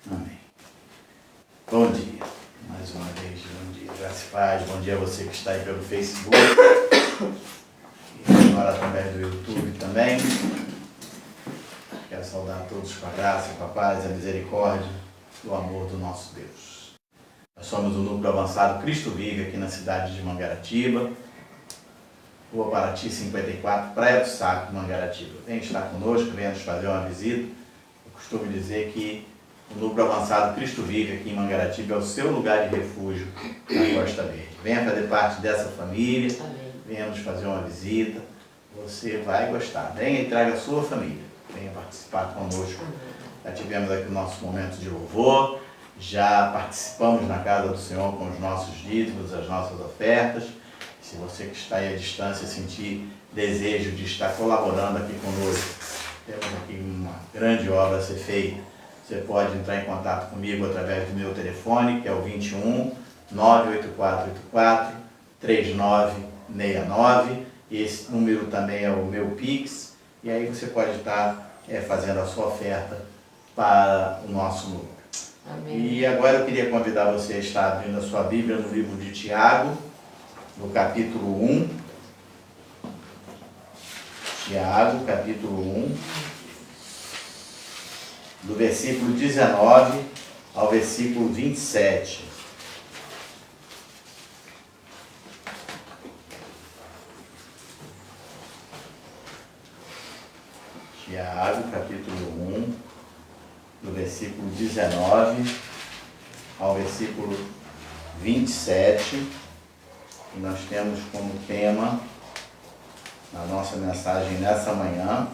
Amém. Bom dia. Mais uma vez, bom dia. Graça e paz. Bom dia a você que está aí pelo Facebook. E agora através do YouTube também. Quero saudar a todos com a graça, com a paz, a misericórdia e o amor do nosso Deus. Nós somos o Núcleo Avançado Cristo Vive aqui na cidade de Mangaratiba. Rua Paraty 54, Praia do Saco, Mangaratiba. Venha estar conosco, venha nos fazer uma visita. Eu costumo dizer que o Núcleo Avançado Cristo Vive aqui em Mangaratiba é o seu lugar de refúgio na Costa Verde. Venha fazer parte dessa família, venha nos fazer uma visita. Você vai gostar. Venha e traga a sua família. Venha participar conosco. Já tivemos aqui o nosso momento de louvor, já participamos na casa do Senhor com os nossos dízimos, as nossas ofertas. Se você que está aí à distância sentir desejo de estar colaborando aqui conosco, temos aqui uma grande obra a ser feita. Você pode entrar em contato comigo através do meu telefone, que é o 21 98484 3969. Esse número também é o meu Pix. E aí você pode estar fazendo a sua oferta para o nosso núcleo. Amém. E agora eu queria convidar você a estar abrindo a sua Bíblia no livro de Tiago, no capítulo 1. Tiago, capítulo 1, do versículo 19 ao versículo 27. Tiago, capítulo 1, do versículo 19 ao versículo 27. E nós temos como tema, na nossa mensagem nessa manhã,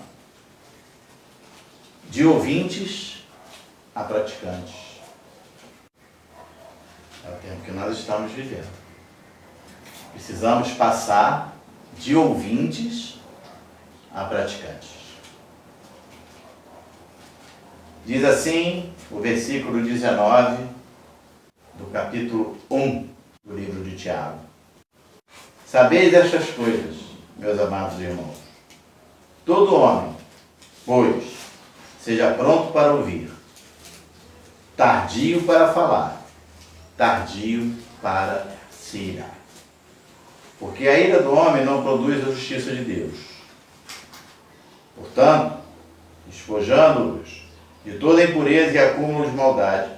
de ouvintes a praticantes. É o tempo que nós estamos vivendo. Precisamos passar de ouvintes a praticantes. Diz assim o versículo 19 do capítulo 1 do livro de Tiago. Sabeis estas coisas, meus amados irmãos. Todo homem, pois, seja pronto para ouvir, tardio para falar, tardio para se irar. Porque a ira do homem não produz a justiça de Deus. Portanto, despojando-vos de toda impureza e acúmulo de maldade,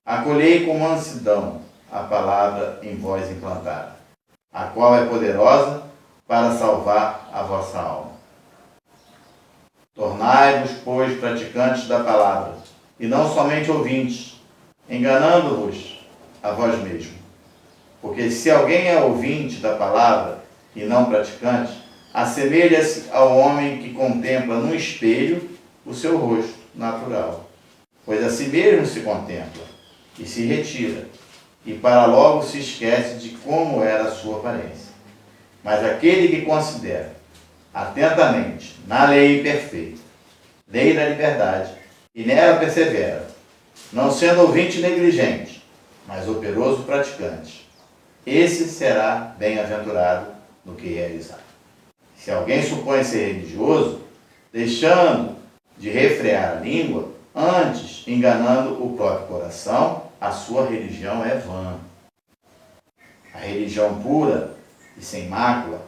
acolhei com mansidão a palavra em vós implantada, a qual é poderosa para salvar a vossa alma. Tornai-vos, pois, praticantes da palavra, e não somente ouvintes, enganando-vos a vós mesmos. Porque se alguém é ouvinte da palavra e não praticante, assemelha-se ao homem que contempla no espelho o seu rosto natural, pois a si mesmo se contempla e se retira, e para logo se esquece de como era a sua aparência. Mas aquele que considera atentamente na lei perfeita, lei da liberdade, e nela persevera, não sendo ouvinte negligente, mas operoso praticante, esse será bem-aventurado no que realizar. Se alguém supõe ser religioso, deixando de refrear a língua, antes enganando o próprio coração, a sua religião é vã. A religião pura e sem mácula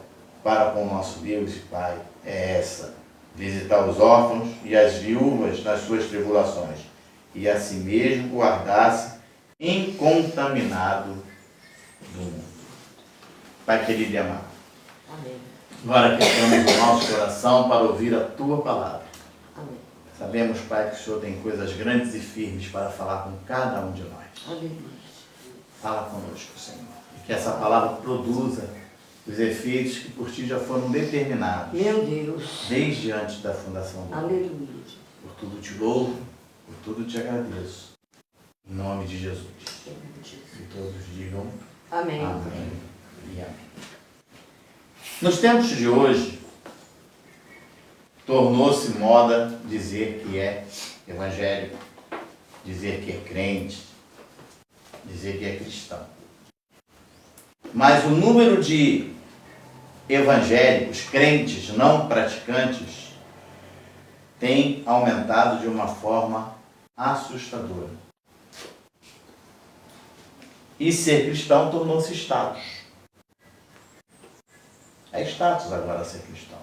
para com o nosso Deus e Pai é essa: visitar os órfãos e as viúvas nas suas tribulações, e a si mesmo guardar-se incontaminado do mundo. Pai querido e amado, amém. Agora que estamos no nosso coração para ouvir a Tua palavra. Amém. Sabemos, Pai, que o Senhor tem coisas grandes e firmes para falar com cada um de nós. Amém. Fala conosco, Senhor. E que essa palavra produza os efeitos que por Ti já foram determinados. Meu Deus. Desde antes da fundação do mundo. Aleluia. Por tudo Te louvo, por tudo Te agradeço. Em nome de Jesus. Que todos digam amém. Amém e amém. Nos tempos de hoje, tornou-se moda dizer que é evangélico, dizer que é crente, dizer que é cristão. Mas o número de evangélicos, crentes, não praticantes, tem aumentado de uma forma assustadora. E ser cristão tornou-se status. É status agora ser cristão.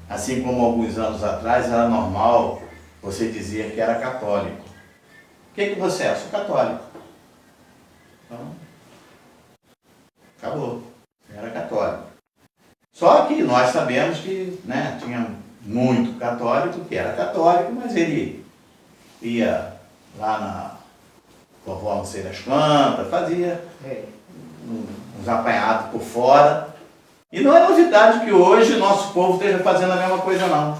Assim como alguns anos atrás era normal você dizer que era católico. O que você é? Eu sou católico. Então, acabou. Era católico. Só que nós sabemos que, né, tinha muito católico que era católico, mas ele ia lá na vovó não sei das quantas, fazia uns apanhados por fora. E não é novidade que hoje o nosso povo esteja fazendo a mesma coisa, não.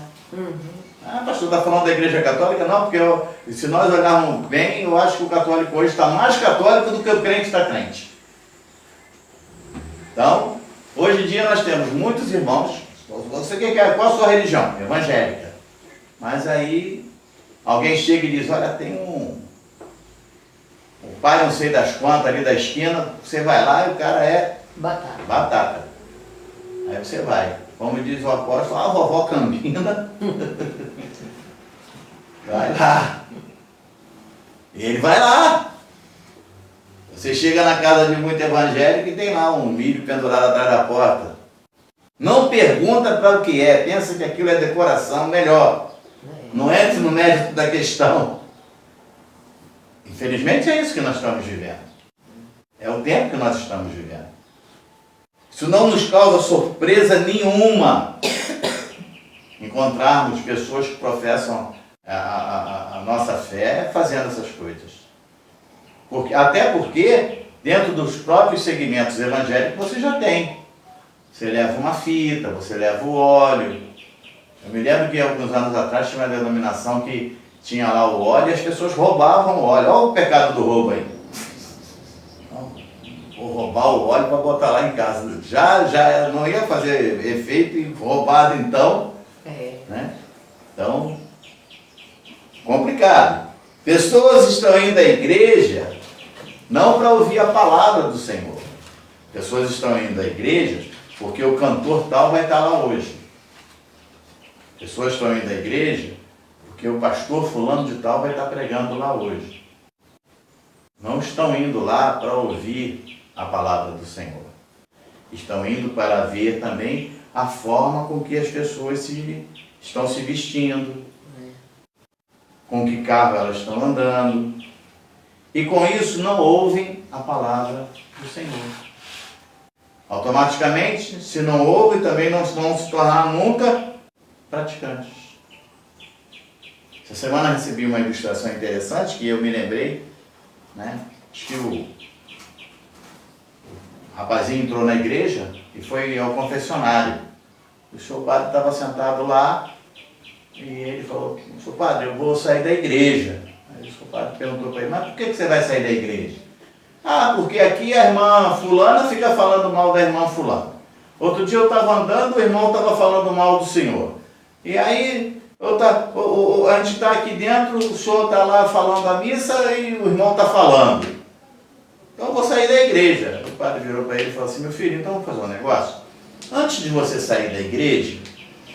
Ah, pastor, está falando da igreja católica? Não, porque se nós olharmos bem, eu acho que o católico hoje está mais católico do que o crente está crente. Então, hoje em dia nós temos muitos irmãos. Você quer, qual a sua religião? Evangélica. Mas aí alguém chega e diz, olha, tem o pai não sei das quantas ali da esquina, você vai lá e o cara é batata. Aí você vai. Como diz o apóstolo, a vovó Cambina vai lá. E ele vai lá. Você chega na casa de muito evangélico e tem lá um milho pendurado atrás da porta. Não pergunta para o que é, pensa que aquilo é decoração, melhor. Não entre no mérito da questão. Infelizmente é isso que nós estamos vivendo. É o tempo que nós estamos vivendo. Isso não nos causa surpresa nenhuma encontrarmos pessoas que professam a nossa fé fazendo essas coisas. Até porque, dentro dos próprios segmentos evangélicos, você já tem. Você leva uma fita, você leva o óleo. Eu me lembro que alguns anos atrás tinha uma denominação que tinha lá o óleo e as pessoas roubavam o óleo. Olha o pecado do roubo aí. Vou roubar o óleo para botar lá em casa. Já não ia fazer efeito e roubado então. Né? Então, complicado. Pessoas estão indo à igreja não para ouvir a palavra do Senhor. Pessoas estão indo à igreja porque o cantor tal vai estar lá hoje. Pessoas estão indo à igreja porque o pastor fulano de tal vai estar pregando lá hoje. Não estão indo lá para ouvir a palavra do Senhor. Estão indo para ver também a forma com que as pessoas estão se vestindo, com que carro elas estão andando. E com isso não ouvem a palavra do Senhor. Automaticamente, se não ouvem, também não vão se tornar nunca praticantes. Essa semana eu recebi uma ilustração interessante que eu me lembrei, né? Acho que o rapazinho entrou na igreja e foi ao confessionário. O senhor padre estava sentado lá e ele falou, senhor padre, eu vou sair da igreja. Aí o senhor padre perguntou para ele, mas por que você vai sair da igreja? Ah, porque aqui a irmã fulana fica falando mal da irmã fulana. Outro dia eu estava andando, o irmão estava falando mal do senhor. E aí a gente está aqui dentro, o senhor está lá falando a missa e o irmão está falando. Então eu vou sair da igreja. O padre virou para ele e falou assim, meu filho, então vamos fazer um negócio. Antes de você sair da igreja,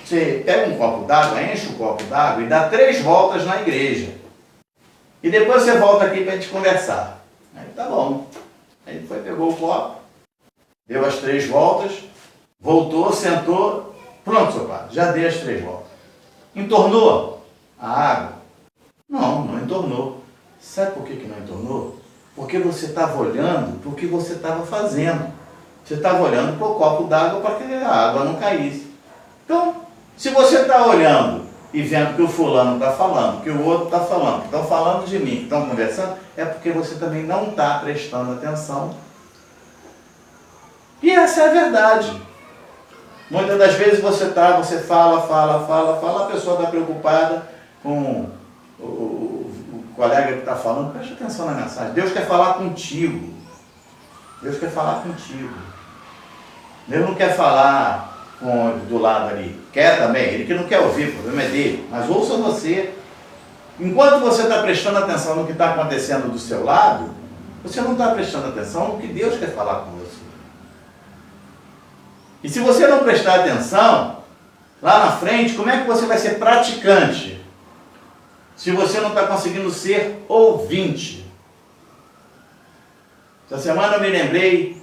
você pega um copo d'água, enche o copo d'água e dá 3 voltas na igreja. E depois você volta aqui para a gente conversar. Aí tá bom. Aí ele foi, pegou o copo, deu as 3 voltas, voltou, sentou. Pronto, seu padre, já dei as 3 voltas. Entornou a água? Não, não entornou. Sabe por que não entornou? Porque você estava olhando para o que você estava fazendo. Você estava olhando para o copo d'água para que a água não caísse. Então, se você está olhando e vendo que o fulano está falando, que o outro está falando, que estão falando de mim, que estão conversando, é porque você também não está prestando atenção. E essa é a verdade. Muitas das vezes você fala, a pessoa está preocupada com o colega que está falando. Preste atenção na mensagem. Deus quer falar contigo. Deus quer falar contigo. Deus não quer falar do lado ali. Quer também. Ele que não quer ouvir, o problema é dele. Mas ouça você. Enquanto você está prestando atenção no que está acontecendo do seu lado, você não está prestando atenção no que Deus quer falar com você. E se você não prestar atenção, lá na frente, como é que você vai ser praticante se você não está conseguindo ser ouvinte? Essa semana eu me lembrei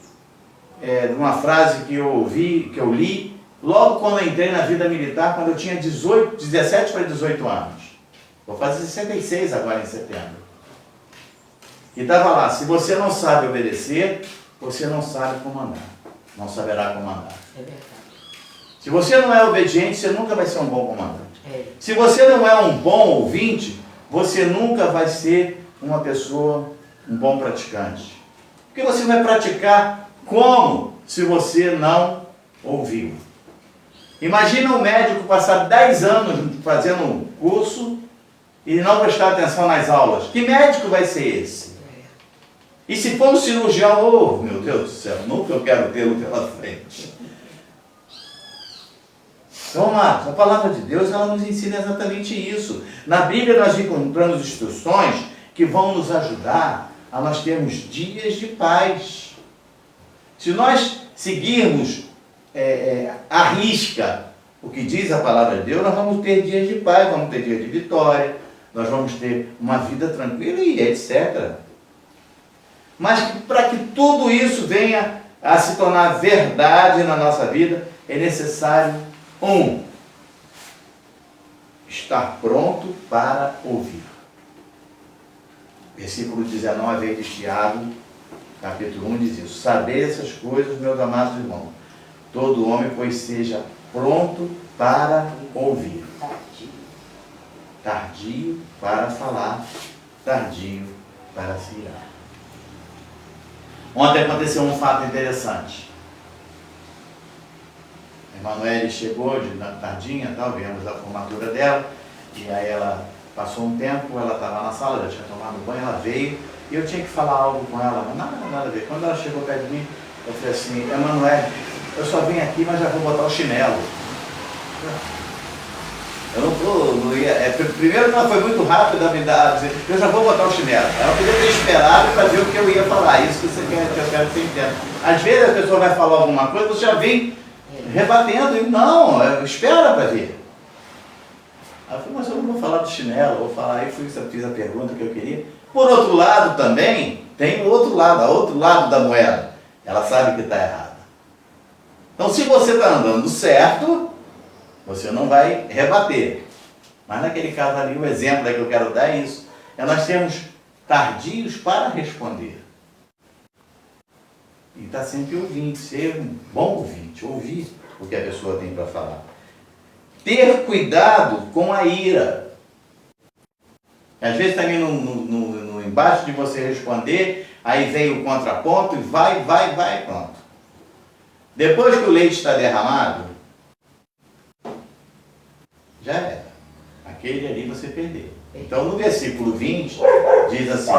de uma frase que eu ouvi, que eu li, logo quando eu entrei na vida militar, quando eu tinha 17 para 18 anos. Vou fazer 66 agora em setembro. E estava lá, se você não sabe obedecer, você não sabe comandar. Não saberá comandar. É verdade. Se você não é obediente, você nunca vai ser um bom comandante. É. Se você não é um bom ouvinte, você nunca vai ser uma pessoa, um bom praticante. Porque você vai praticar como se você não ouviu. Imagina um médico passar 10 anos fazendo um curso e não prestar atenção nas aulas. Que médico vai ser esse? E se for um cirurgião, oh meu Deus do céu, nunca eu quero tê-lo pela frente. Então, amados, a palavra de Deus, ela nos ensina exatamente isso. Na Bíblia nós encontramos instruções que vão nos ajudar a nós termos dias de paz. Se nós seguirmos à risca o que diz a palavra de Deus, nós vamos ter dias de paz, vamos ter dias de vitória, nós vamos ter uma vida tranquila e etc. Mas para que tudo isso venha a se tornar verdade na nossa vida, é necessário, estar pronto para ouvir. Versículo 19 de Tiago, capítulo 1, diz isso. Saber essas coisas, meus amados irmãos, todo homem, pois seja pronto para ouvir. Tardio para falar, tardio para se irar. Ontem aconteceu um fato interessante. A Emanuele chegou de tardinha, viemos a formatura dela, e aí ela passou um tempo, ela estava na sala, já tinha tomado banho, ela veio, e eu tinha que falar algo com ela, mas nada a ver. Quando ela chegou perto de mim, eu falei assim, Emanuele, eu só vim aqui, mas já vou botar o chinelo. Eu não ia. Primeiro que ela foi muito rápida a me dizer, eu já vou botar o chinelo. Ela podia ter esperado para ver o que eu ia falar. Isso que você quer, que eu quero que você entenda. Às vezes a pessoa vai falar alguma coisa, você já vem rebatendo, e não, espera para ver. Aí eu falei, mas eu não vou falar do chinelo, vou falar, aí fiz a pergunta que eu queria. Por outro lado também, tem o outro lado da moeda. Ela sabe que está errada. Então se você está andando certo, você não vai rebater. Mas naquele caso ali, o exemplo que eu quero dar é isso. Nós temos tardios para responder. E está sempre ouvindo, ser um bom ouvinte, ouvir o que a pessoa tem para falar. Ter cuidado com a ira. Às vezes também no embate de você responder, aí vem o contraponto e vai, pronto. Depois que o leite está derramado, já era. Aquele ali você perdeu. Então no versículo 20 diz assim,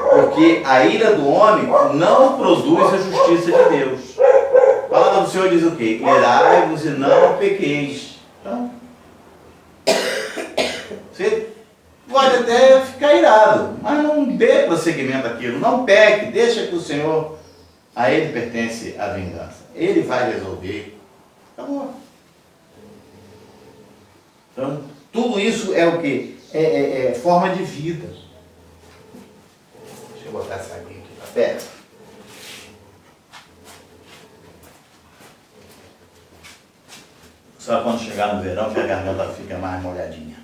porque a ira do homem não produz a justiça de Deus. A palavra do Senhor diz o quê? Irai-vos e não pequeis. Então, você pode até ficar irado, mas não dê prosseguimento àquilo, não peque, deixa que o Senhor, a Ele pertence a vingança. Ele vai resolver. Acabou. Então, tudo isso é o quê? É forma de vida. Deixa eu botar essa aguinha aqui para perto. Só quando chegar no verão que a garganta fica mais molhadinha.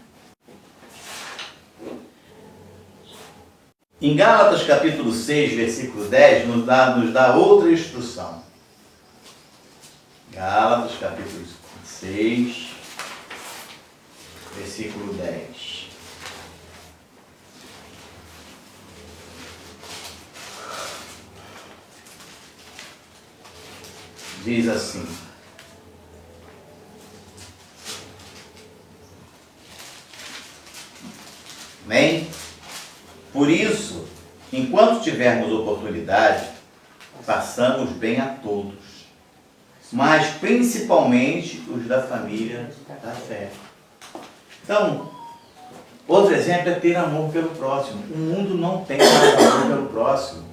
Em Gálatas capítulo 6, versículo 10, nos dá outra instrução. Gálatas capítulo 6, versículo 10. Diz assim: amém? Por isso, enquanto tivermos oportunidade, façamos bem a todos, mas principalmente os da família da fé. Então, outro exemplo é ter amor pelo próximo. O mundo não tem mais amor pelo próximo.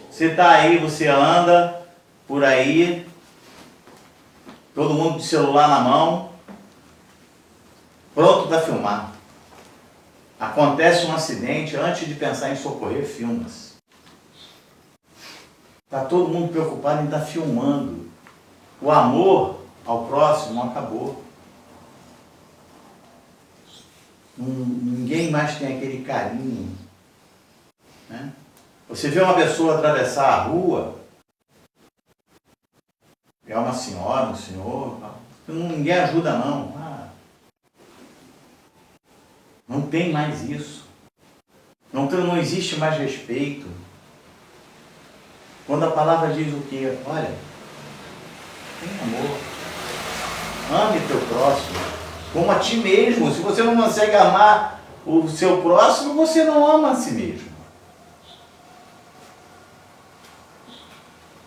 Você está aí, você anda por aí, Todo mundo de celular na mão, pronto para filmar. Acontece um acidente, antes de pensar em socorrer, filma-se. Está todo mundo preocupado em estar filmando. O amor ao próximo acabou. Ninguém mais tem aquele carinho, né? Você vê uma pessoa atravessar a rua, é uma senhora, um senhor, ninguém ajuda não. Não tem mais isso. Não existe mais respeito. Quando a palavra diz o quê? Olha, tem amor. Ame teu próximo como a ti mesmo. Se você não consegue amar o seu próximo, você não ama a si mesmo.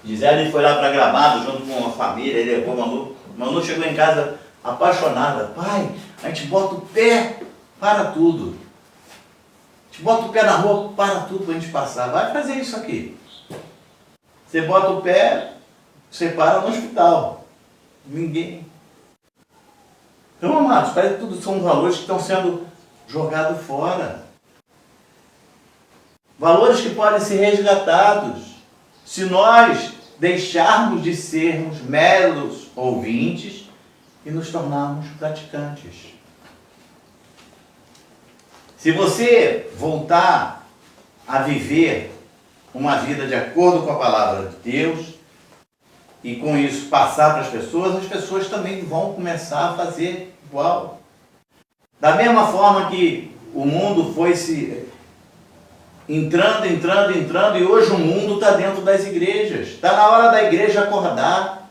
Gisele foi lá para Gramado junto com a família, ele levou Manu. Manu chegou em casa apaixonada. Pai, a gente bota o pé, para tudo. A gente bota o pé na rua, para tudo para a gente passar. Vai fazer isso aqui. Você bota o pé, você para no hospital. Ninguém. Então, amados, parece que tudo são valores que estão sendo jogados fora. Valores que podem ser resgatados se nós deixarmos de sermos meros ouvintes e nos tornarmos praticantes. Se você voltar a viver uma vida de acordo com a palavra de Deus e com isso passar para as pessoas também vão começar a fazer igual. Da mesma forma que o mundo foi se entrando, e hoje o mundo está dentro das igrejas. Está na hora da igreja acordar.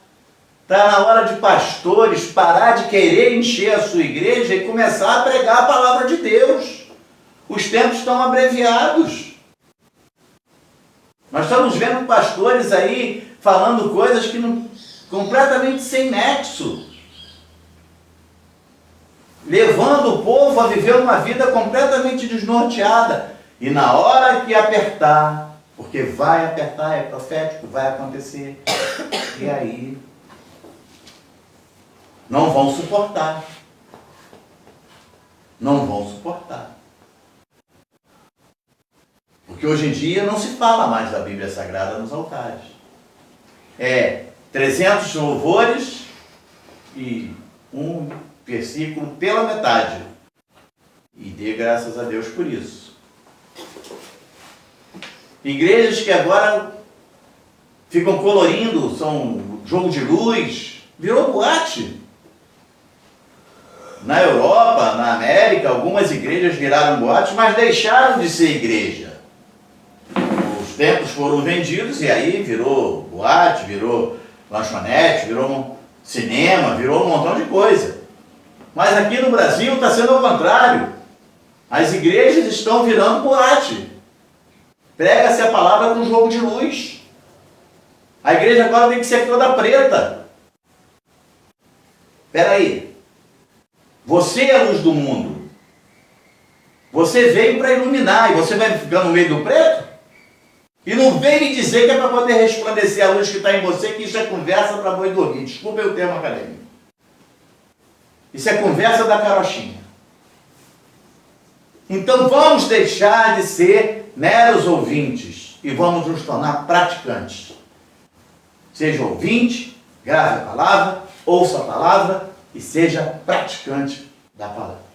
Está na hora de pastores parar de querer encher a sua igreja e começar a pregar a palavra de Deus. Os tempos estão abreviados. Nós estamos vendo pastores aí falando coisas que não, completamente sem nexo. Levando o povo a viver uma vida completamente desnorteada. E na hora que apertar, porque vai apertar, é profético, vai acontecer. E aí, não vão suportar. Não vão suportar. Porque hoje em dia não se fala mais da Bíblia Sagrada nos altares. É 300 louvores e um versículo pela metade. E dê graças a Deus por isso. Igrejas que agora ficam colorindo, são jogo de luz, virou boate. Na Europa, na América, algumas igrejas viraram boates, mas deixaram de ser igreja. Os templos foram vendidos e aí virou boate, virou lanchonete, virou cinema, virou um montão de coisa. Mas aqui no Brasil está sendo ao contrário. As igrejas estão virando boate. Prega-se a palavra com jogo de luz. A igreja agora tem que ser toda preta. Espera aí. Você é a luz do mundo. Você veio para iluminar e você vai ficar no meio do preto? E não vem me dizer que é para poder resplandecer a luz que está em você, que isso é conversa para boi dormir. Desculpa o termo acadêmico. Isso é conversa da carochinha. Então vamos deixar de ser meros ouvintes e vamos nos tornar praticantes. Seja ouvinte, grave a palavra, ouça a palavra e seja praticante da palavra.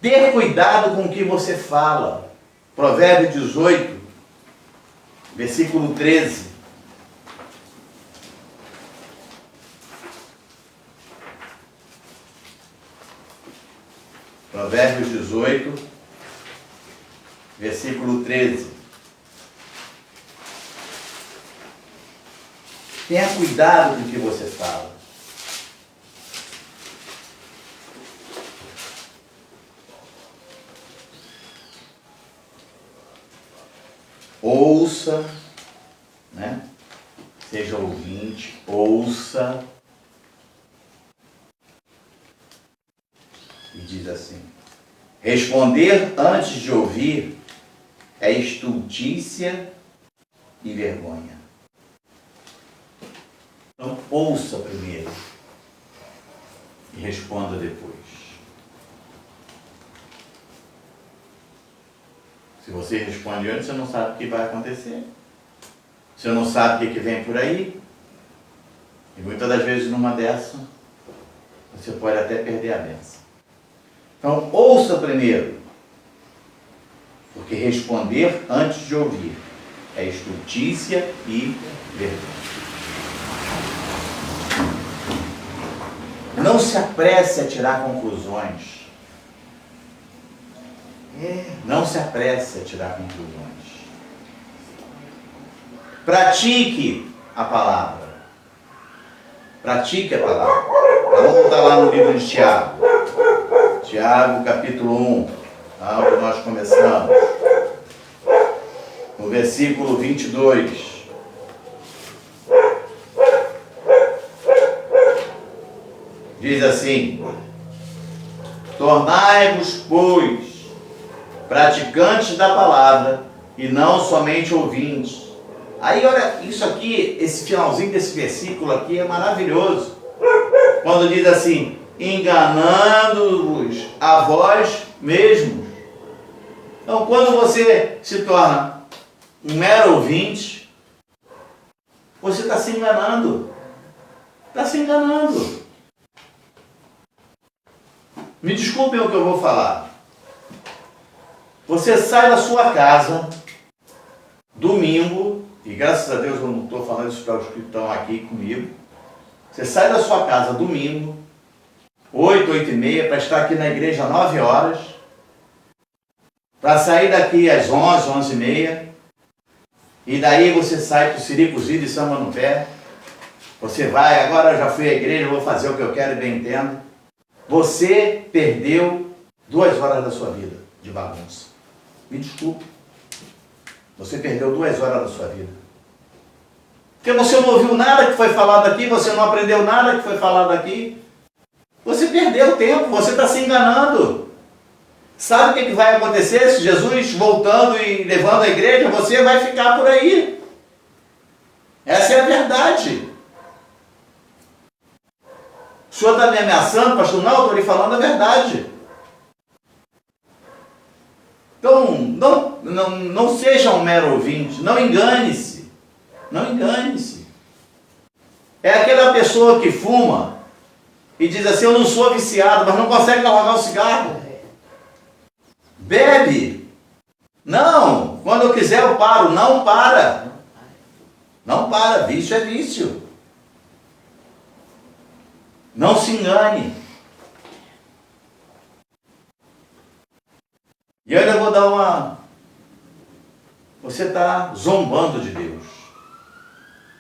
Ter cuidado com o que você fala. Provérbio 18, versículo 13. Provérbios 18, versículo 13. Tenha cuidado com o que você fala. Ouça, né? Seja ouvinte, ouça. E diz assim: responder antes de ouvir é estultícia e vergonha. Então, ouça primeiro e responda depois. Se você responde antes, você não sabe o que vai acontecer. Você não sabe o que vem por aí. E muitas das vezes, numa dessa, você pode até perder a bênção. Então, ouça primeiro. Porque responder antes de ouvir é estultícia e verdade. Não se apresse a tirar conclusões. Não se apresse a tirar conclusões. Pratique a palavra. Pratique a palavra. Vamos voltar lá no livro de Tiago. Tiago, capítulo 1. Onde nós começamos. No versículo 22. Diz assim: tornai-vos, pois, praticantes da palavra e não somente ouvintes. Aí olha, isso aqui, esse finalzinho desse versículo aqui é maravilhoso. Quando diz assim: enganando-vos a vós mesmos. Então, quando você se torna um mero ouvinte, você está se enganando. Está se enganando. Me desculpem o que eu vou falar. Você sai da sua casa, domingo, e graças a Deus eu não estou falando isso para os que estão aqui comigo. Você sai da sua casa domingo, 8, 8 e meia, para estar aqui na igreja às 9 horas, para sair daqui às 11, 11 e meia, e daí você sai para o siri cozido e samba no pé. Você vai, agora eu já fui à igreja, vou fazer o que eu quero e bem entendo. Você perdeu 2 horas da sua vida de bagunça. Me desculpe. Você perdeu 2 horas da sua vida. Porque você não ouviu nada que foi falado aqui, você não aprendeu nada que foi falado aqui. Você perdeu tempo, você está se enganando. Sabe o que vai acontecer se Jesus voltando e levando a igreja? Você vai ficar por aí. Essa é a verdade. O senhor está me ameaçando, pastor? Não, eu estou lhe falando a verdade. Então, não seja um mero ouvinte, não engane-se. Não engane-se. É aquela pessoa que fuma e diz assim: eu não sou viciado, mas não consegue largar o cigarro. Bebe. Não, quando eu quiser eu paro. Não para. Não para, vício é vício. Não se engane. E eu ainda vou dar uma... Você está zombando de Deus.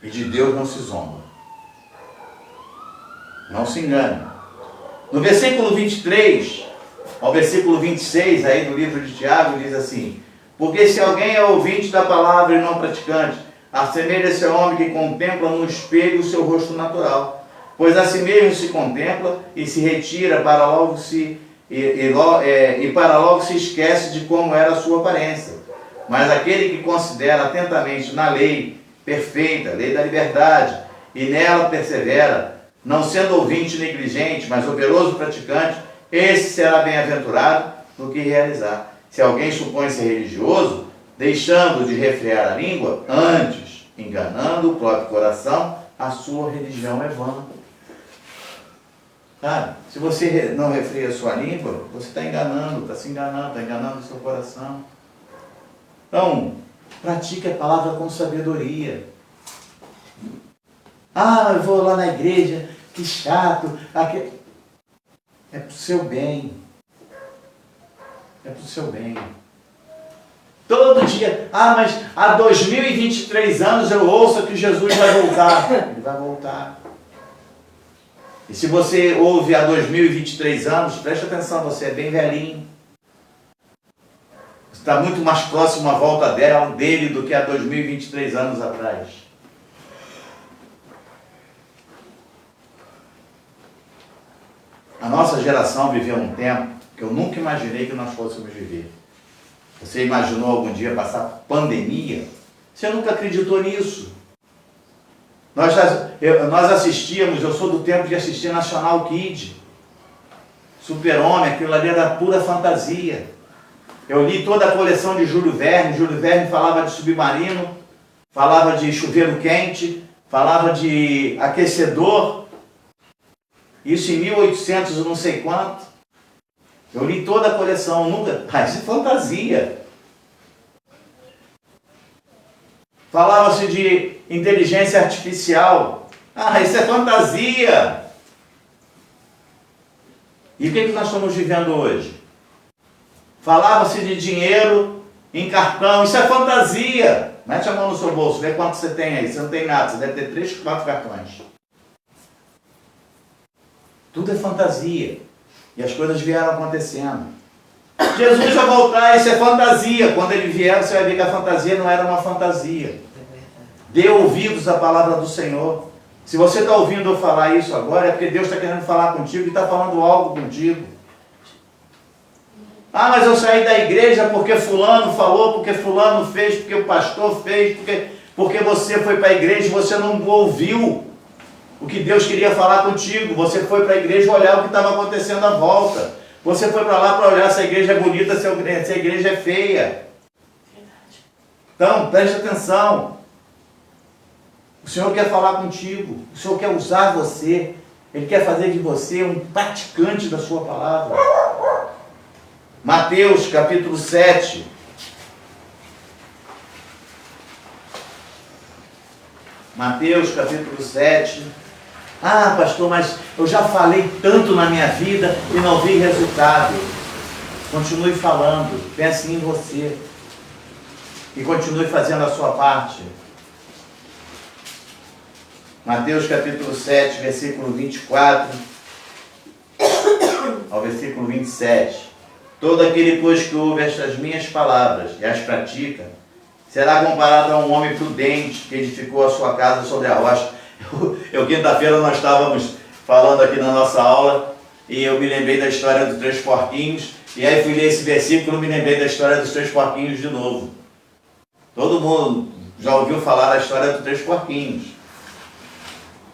E de Deus não se zomba. Não se engane. No versículo 23 ao versículo 26 aí do livro de Tiago, diz assim: porque se alguém é ouvinte da palavra e não praticante, assemelha-se ao homem que contempla no espelho o seu rosto natural. Pois a si mesmo se contempla e se retira para logo para logo se esquece de como era a sua aparência. Mas aquele que considera atentamente na lei perfeita, lei da liberdade, e nela persevera, não sendo ouvinte negligente, mas operoso praticante, esse será bem-aventurado no que realizar. Se alguém supõe-se religioso, deixando de refrear a língua, antes, enganando o próprio coração, a sua religião é vã. Cara, se você não refreia a sua língua, você está enganando, está se enganando, está enganando o seu coração. Então, pratique a palavra com sabedoria. Ah, eu vou lá na igreja, que chato. É para o seu bem. É para o seu bem. Todo dia, mas há 2023 anos eu ouço que Jesus vai voltar. Ele vai voltar. E se você ouve há 2023 anos, preste atenção, você é bem velhinho. Você está muito mais próximo à volta dele do que há 2023 anos atrás. A nossa geração viveu um tempo que eu nunca imaginei que nós fôssemos viver. Você imaginou algum dia passar pandemia? Você nunca acreditou nisso. Nós assistíamos, eu sou do tempo de assistir National Kid, Super-Homem, aquilo ali era pura fantasia. Eu li toda a coleção de Júlio Verne. Júlio Verne falava de submarino, falava de chuveiro quente, falava de aquecedor. Isso em 1800 não sei quanto. Eu li toda a coleção, nunca... isso é fantasia. Falava-se de inteligência artificial. Isso é fantasia. E o que nós estamos vivendo hoje? Falava-se de dinheiro em cartão. Isso é fantasia. Mete a mão no seu bolso, vê quanto você tem aí. Você não tem nada, você deve ter 3, 4 cartões. Tudo é fantasia. E as coisas vieram acontecendo. Jesus vai voltar, isso é fantasia. Quando ele vier, você vai ver que a fantasia não era uma fantasia. Dê ouvidos à palavra do Senhor. Se você está ouvindo eu falar isso agora, é porque Deus está querendo falar contigo e está falando algo contigo. Mas eu saí da igreja porque fulano falou, porque fulano fez, porque o pastor fez, porque você foi para a igreja e você não ouviu o que Deus queria falar contigo. Você foi para a igreja olhar o que estava acontecendo à volta. Você foi para lá para olhar se a igreja é bonita, se a igreja é feia. Então, preste atenção. O Senhor quer falar contigo. O Senhor quer usar você. Ele quer fazer de você um praticante da sua palavra. Mateus capítulo 7. Mateus capítulo 7. Pastor, mas eu já falei tanto na minha vida e não vi resultado. Continue falando, pense em você. E continue fazendo a sua parte. Mateus capítulo 7, versículo 24 ao versículo 27. Todo aquele, pois, que ouve estas minhas palavras e as pratica, será comparado a um homem prudente que edificou a sua casa sobre a rocha. Quinta-feira nós estávamos falando aqui na nossa aula e eu me lembrei da história dos 3 porquinhos, e aí fui ler esse versículo e me lembrei da história dos 3 porquinhos de novo. Todo mundo já ouviu falar da história dos 3 porquinhos.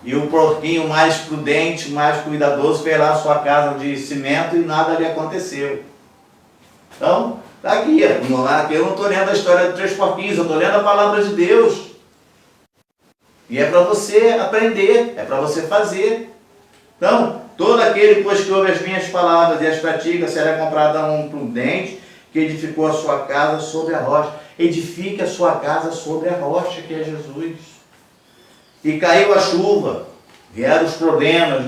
E o porquinho mais prudente, mais cuidadoso, fez lá a sua casa de cimento e nada lhe aconteceu. Então, está aqui. Eu não estou lendo a história dos 3 porquinhos, eu estou lendo a palavra de Deus. E é para você aprender, é para você fazer. Então, todo aquele, pois, que ouve as minhas palavras e as pratica, será comparado a um prudente que edificou a sua casa sobre a rocha. Edifique a sua casa sobre a rocha, que é Jesus. E caiu a chuva, vieram os problemas,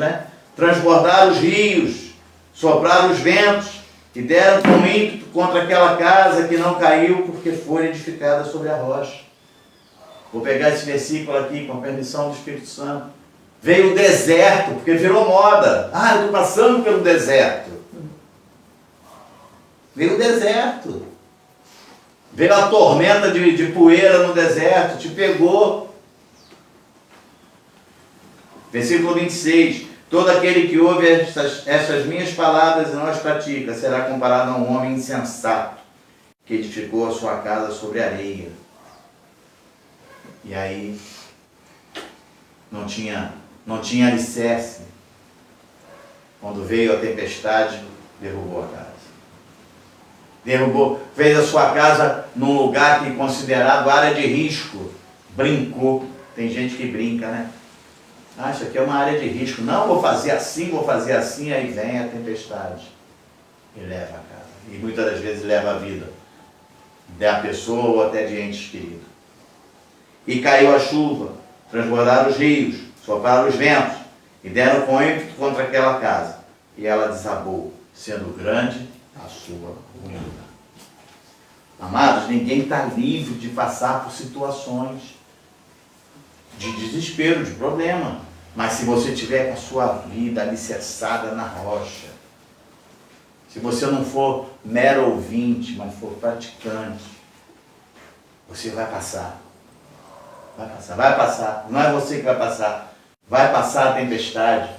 transbordaram os rios, sopraram os ventos, e deram com ímpeto contra aquela casa que não caiu, porque foi edificada sobre a rocha. Vou pegar esse versículo aqui, com a permissão do Espírito Santo. Veio o deserto, porque virou moda. Eu estou passando pelo deserto. Veio o deserto. Veio a tormenta de poeira no deserto, te pegou. Versículo 26. Todo aquele que ouve estas minhas palavras e não as pratica, será comparado a um homem insensato, que edificou a sua casa sobre areia. E aí, não tinha alicerce. Quando veio a tempestade, derrubou a casa. Fez a sua casa num lugar que é considerado área de risco. Brincou. Tem gente que brinca, isso aqui é uma área de risco. Não, vou fazer assim, aí vem a tempestade e leva a casa. E muitas das vezes leva a vida da pessoa ou até de entes queridos. E caiu a chuva, transbordaram os rios, sopraram os ventos, e deram com ímpeto contra aquela casa. E ela desabou, sendo grande a sua ruína. Amados, ninguém está livre de passar por situações de desespero, de problema. Mas se você tiver com a sua vida alicerçada na rocha, se você não for mero ouvinte, mas for praticante, você vai passar. Vai passar. Não é você que vai passar. Vai passar a tempestade,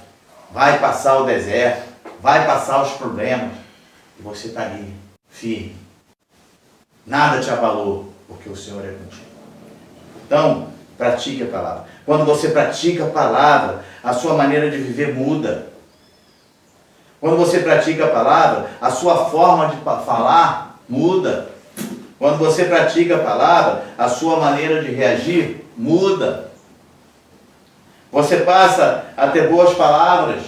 vai passar o deserto, vai passar os problemas. E você está ali, firme. Nada te abalou, porque o Senhor é contigo. Então, pratique a palavra. Quando você pratica a palavra, a sua maneira de viver muda. Quando você pratica a palavra, a sua forma de falar muda. Quando você pratica a palavra, a sua maneira de reagir muda. Você passa a ter boas palavras.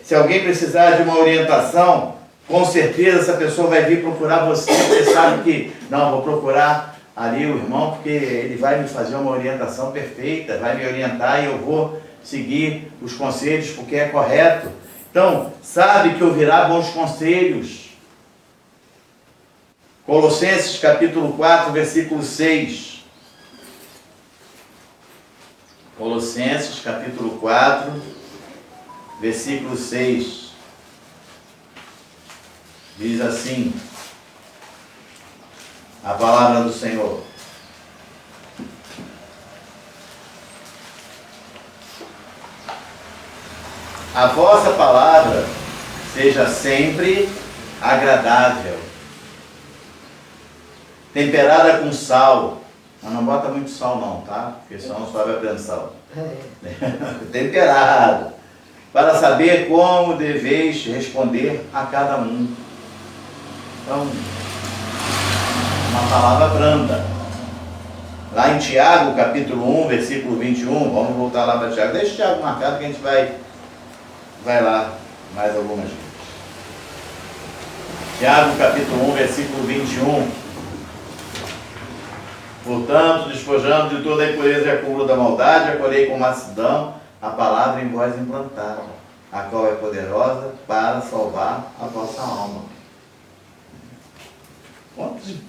Se alguém precisar de uma orientação, com certeza essa pessoa vai vir procurar você. Você sabe que, não, vou procurar ali o irmão, porque ele vai me fazer uma orientação perfeita, vai me orientar e eu vou seguir os conselhos porque é correto. Então, sabe que ouvirá bons conselhos. Colossenses capítulo 4, versículo 6. Colossenses capítulo 4, versículo 6. Diz assim a palavra do Senhor: a vossa palavra seja sempre agradável, temperada com sal. Mas não bota muito sal não, tá? Porque senão sobe a pressão. Temperado, para saber como deveis responder a cada um. Então, uma palavra branda. Lá em Tiago, capítulo 1, versículo 21, vamos voltar lá para Tiago. Deixa o Tiago marcado que a gente vai lá mais algumas vezes. Tiago, capítulo 1, versículo 21. Portanto, despojando de toda a impureza e acúmulo da maldade, acolhei com mansidão a palavra em vós implantada, a qual é poderosa para salvar a vossa alma.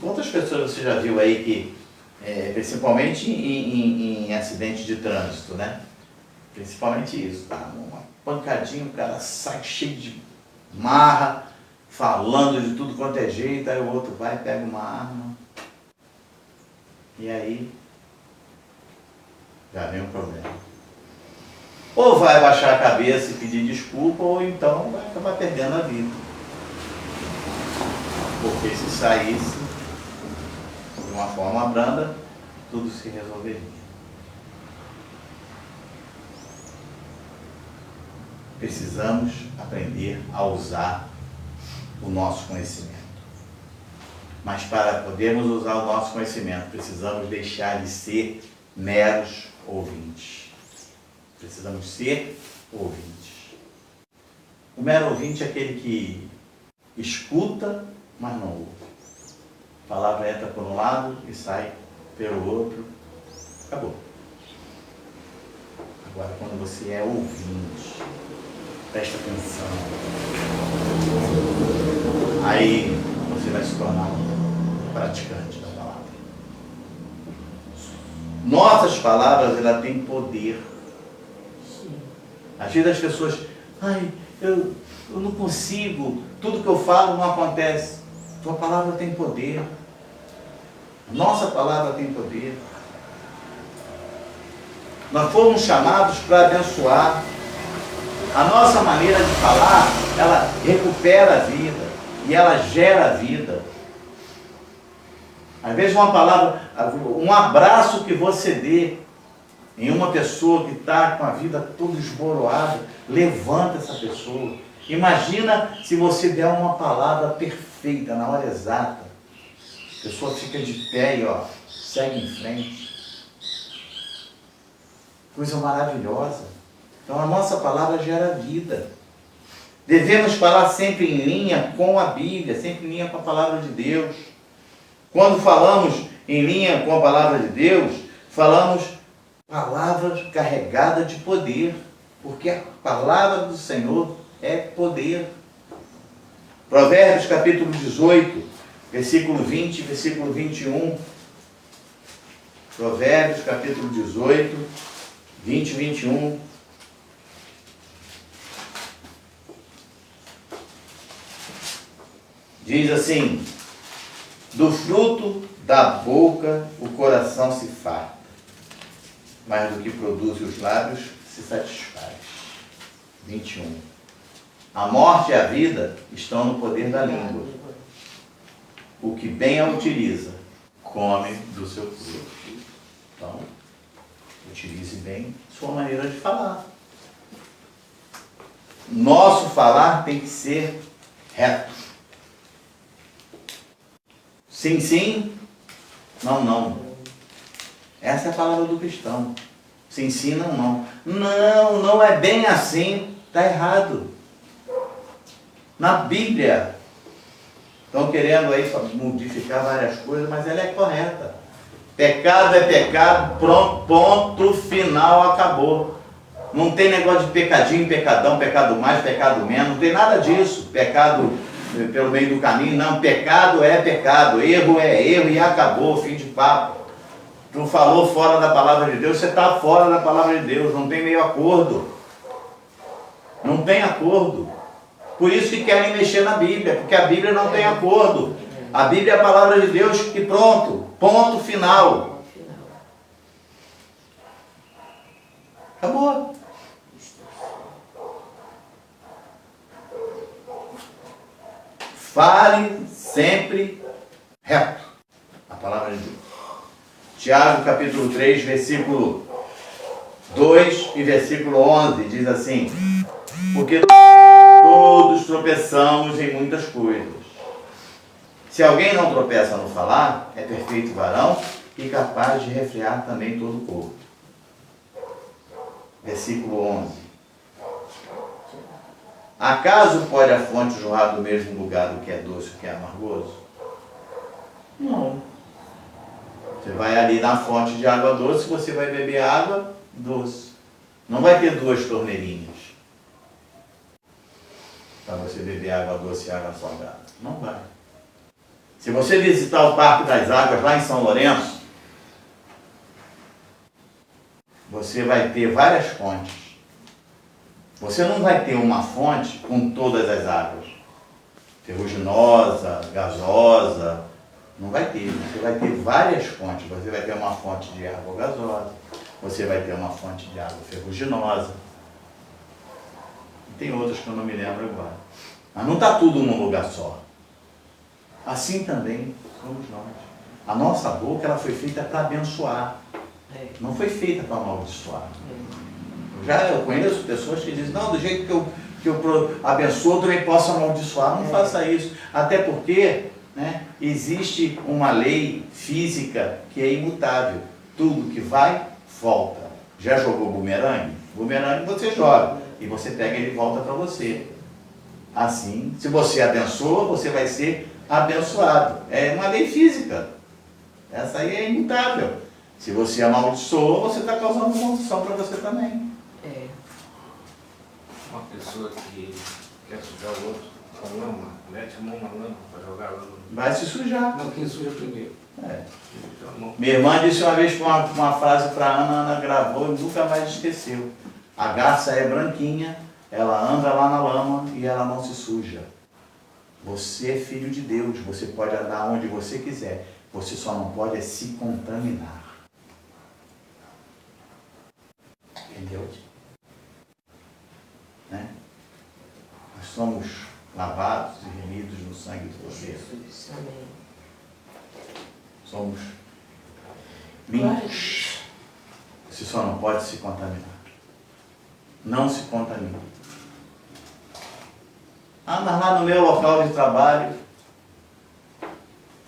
Quantas pessoas você já viu aí que, principalmente em acidente de trânsito, né? Principalmente isso, tá? Uma pancadinha, o cara sai cheio de marra, falando de tudo quanto é jeito, aí o outro vai, pega uma arma. E aí, já vem um problema. Ou vai baixar a cabeça e pedir desculpa, ou então vai acabar perdendo a vida. Porque se saísse de uma forma branda, tudo se resolveria. Precisamos aprender a usar o nosso conhecimento. Mas para podermos usar o nosso conhecimento, precisamos deixar de ser meros ouvintes. Precisamos ser ouvintes. O mero ouvinte é aquele que escuta, mas não ouve. A palavra entra por um lado e sai pelo outro. Acabou. Agora, quando você é ouvinte, presta atenção. Aí você vai se tornar um praticante da palavra. Nossas palavras, ela tem poder. Às vezes as pessoas, eu não consigo, tudo que eu falo não acontece. Tua palavra tem poder. Nossa palavra tem poder. Nós fomos chamados para abençoar. A nossa maneira de falar, ela recupera a vida e ela gera a vida. Às vezes uma palavra, um abraço que você dê em uma pessoa que está com a vida toda esboroada, levanta essa pessoa. Imagina se você der uma palavra perfeita, na hora exata. A pessoa fica de pé e segue em frente. Coisa maravilhosa. Então a nossa palavra gera vida. Devemos falar sempre em linha com a Bíblia, sempre em linha com a palavra de Deus. Quando falamos em linha com a palavra de Deus, falamos palavras carregadas de poder, porque a palavra do Senhor é poder. Provérbios capítulo 18, versículo 20, versículo 21. Provérbios capítulo 18, 20 e 21. Diz assim: do fruto da boca o coração se farta, mas do que produz os lábios se satisfaz. 21. A morte e a vida estão no poder da língua. O que bem a utiliza, come do seu fruto. Então, Utilize bem sua maneira de falar. Nosso falar tem que ser reto. Sim, sim. Não, não. Essa é a palavra do cristão. Sim, sim, não, não. Não, não é bem assim. Está errado. Na Bíblia, estão querendo aí modificar várias coisas, mas ela é correta. Pecado é pecado, pronto, ponto final, acabou. Não tem negócio de pecadinho, pecadão, pecado mais, pecado menos, não tem nada disso. Pecado pelo meio do caminho, não. Pecado é pecado, erro é erro e acabou, fim de papo. Tu falou fora da palavra de Deus, você está fora da palavra de Deus, não tem meio acordo. Não tem acordo. Por isso que querem mexer na Bíblia, porque a Bíblia não tem acordo. A Bíblia é a palavra de Deus e pronto, ponto final. Acabou. Fale sempre reto. A palavra de Deus. Tiago capítulo 3, versículo 2 e versículo 11 diz assim: porque todos tropeçamos em muitas coisas. Se alguém não tropeça no falar, é perfeito varão e capaz de refrear também todo o corpo. Versículo 11. Acaso pode a fonte jorrar do mesmo lugar do que é doce e o que é amargoso? Não. Você vai ali na fonte de água doce, você vai beber água doce. Não vai ter duas torneirinhas para você beber água doce e água salgada. Não vai. Se você visitar o Parque das Águas lá em São Lourenço, você vai ter várias fontes. Você não vai ter uma fonte com todas as águas. Ferruginosa, gasosa, não vai ter. Você vai ter várias fontes. Você vai ter uma fonte de água gasosa, você vai ter uma fonte de água ferruginosa. E tem outras que eu não me lembro agora. Mas não está tudo num lugar só. Assim também somos nós. A nossa boca ela foi feita para abençoar. Não foi feita para amaldiçoar. Eu conheço pessoas que dizem, não, do jeito que eu abençoo, eu também posso amaldiçoar. Não faça isso. Até porque, né, existe uma lei física que é imutável. Tudo que vai, volta. Já jogou bumerangue? Bumerangue você joga e você pega ele e volta para você. Assim, se você abençoa, você vai ser abençoado. É uma lei física. Essa aí é imutável. Se você amaldiçoa, você está causando maldição para você também. Uma pessoa que quer sujar o outro com lama, mete a mão na lama para jogar a lama. Vai se sujar. Não, quem suja primeiro. Minha irmã disse uma vez uma frase para a Ana gravou e nunca mais esqueceu. A garça é branquinha, ela anda lá na lama e ela não se suja. Você é filho de Deus, você pode andar onde você quiser, você só não pode se contaminar. Entendeu? Né? Nós somos lavados e remidos no sangue do Cordeiro. Somos limpos. Você só não pode se contaminar. Não se contamine. Ah, mas lá no meu local de trabalho,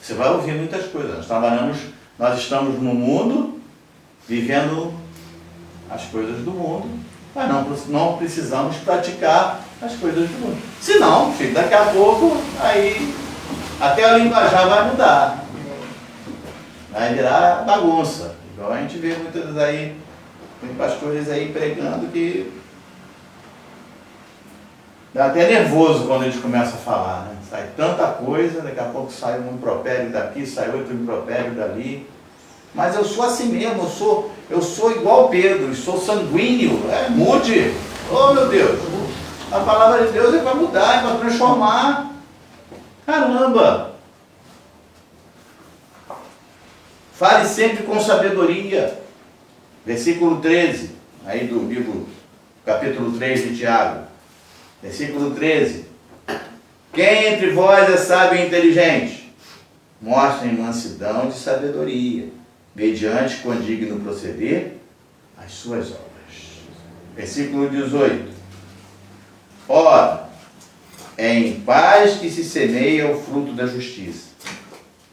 você vai ouvir muitas coisas. Nós estamos no mundo, vivendo as coisas do mundo, mas não precisamos praticar as coisas do mundo. Senão, filho, daqui a pouco, aí até a linguajar vai mudar. Vai virar bagunça. Igual a gente vê muitos pastores aí pregando que dá até nervoso quando eles começam a falar, né? Sai tanta coisa, daqui a pouco sai um impropério daqui, sai outro impropério dali. Mas eu sou assim mesmo, eu sou igual Pedro, eu sou sanguíneo. Mude! Oh meu Deus! A palavra de Deus é para mudar, é para transformar. Caramba! Fale sempre com sabedoria. Versículo 13, aí do livro, capítulo 3 de Tiago. Versículo 13. Quem entre vós é sábio e inteligente? Mostrem mansidão de sabedoria, mediante condigno proceder, as suas obras. Versículo 18. Ora, é em paz que se semeia o fruto da justiça,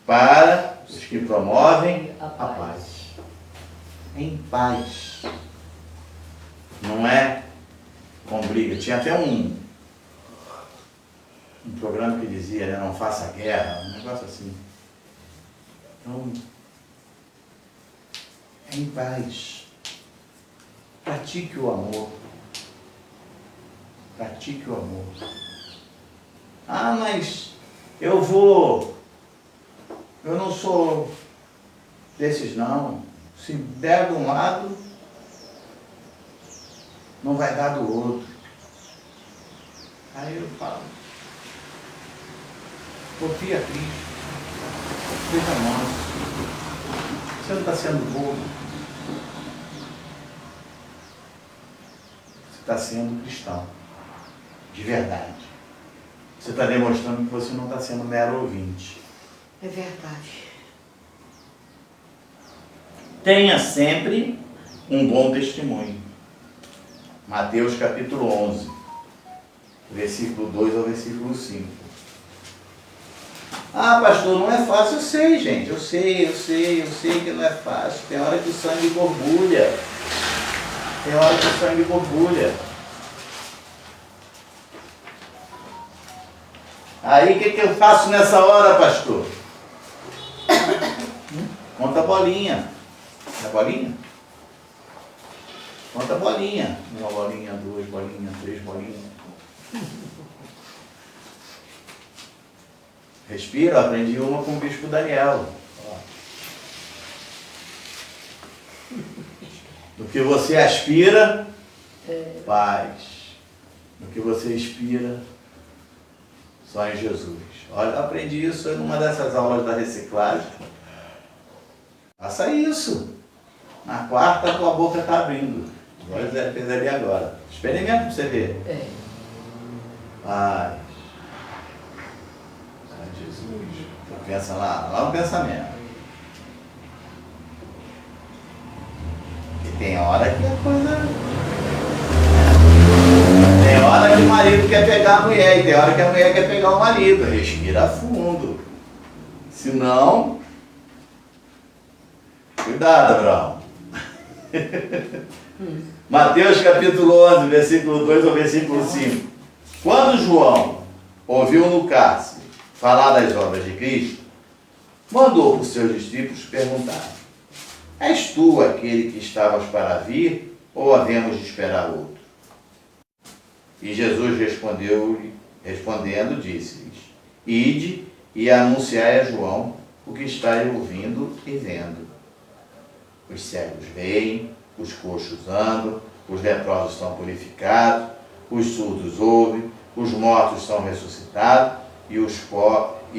para os que promovem a paz. Em paz. Não é com briga. Tinha até um programa que dizia, né, não faça guerra, um negócio assim. Então, é em paz. Pratique o amor. Pratique o amor. Ah, mas eu não sou desses não. Se der de um lado, não vai dar do outro. Aí eu falo, confia a Cristo, seja manso. Você não está sendo bobo. Você está sendo cristão, de verdade. Você está demonstrando que você não está sendo mero ouvinte. É verdade. Tenha sempre um bom testemunho. Mateus capítulo 11, versículo 2 ao versículo 5. Ah, pastor, não é fácil. Eu sei, gente. Eu sei que não é fácil. Tem hora que o sangue borbulha. Aí, o que eu faço nessa hora, pastor? Conta a bolinha. É bolinha? Conta a bolinha. 1 bolinha, 2 bolinhas, 3 bolinhas. Respira, aprendi uma com o bispo Daniel. Do que você aspira, paz. Do que você expira, só em Jesus. Olha, eu aprendi isso numa dessas aulas da reciclagem. Faça isso. Na quarta, a tua boca está abrindo. Agora fez ali agora. Experimenta para você ver. Paz. Jesus. Então pensa lá no pensamento. E tem hora que a coisa... Tem hora que o marido quer pegar a mulher e tem hora que a mulher quer pegar o marido. Respira fundo. Senão... Cuidado, Abraão. Mateus capítulo 11, versículo 2 ao versículo 5. Quando João ouviu no cárcere falar das obras de Cristo, mandou os seus discípulos perguntar: és tu aquele que estavas para vir, ou havemos de esperar outro? E Jesus respondendo, disse-lhes: ide e anunciai a João o que estáis ouvindo e vendo. Os cegos veem, os coxos andam, os leprosos são purificados, os surdos ouvem, os mortos são ressuscitados e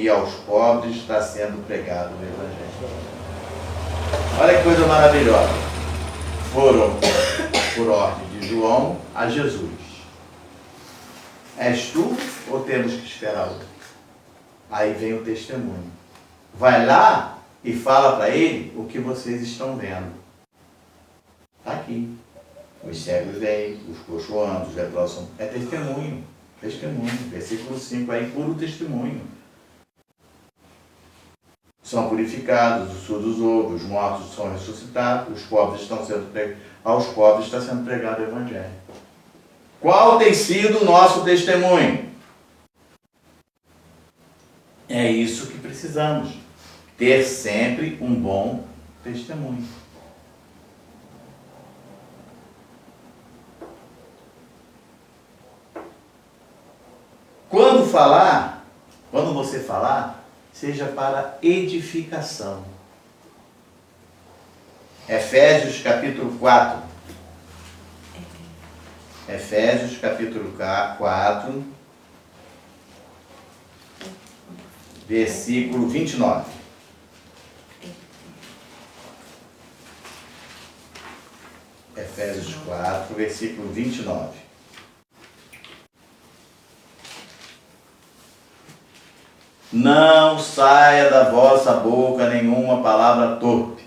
aos pobres está sendo pregado o Evangelho. Olha que coisa maravilhosa. Foram, por ordem de João, a Jesus. És tu ou temos que esperar outro? Aí vem o testemunho. Vai lá e fala para ele o que vocês estão vendo. Está aqui. Os cegos vêm, os coxos andam, os leprosos são... É testemunho. Testemunho. Versículo 5 aí, puro testemunho. São purificados, os surdos ouvem, os mortos são ressuscitados, os pobres estão sendo pregados. Aos pobres está sendo pregado o Evangelho. Qual tem sido o nosso testemunho? É isso que precisamos. Ter sempre um bom testemunho. Quando você falar, seja para edificação. Efésios capítulo 4. Efésios capítulo 4, versículo 29. Efésios 4, versículo 29. Não saia da vossa boca nenhuma palavra torpe,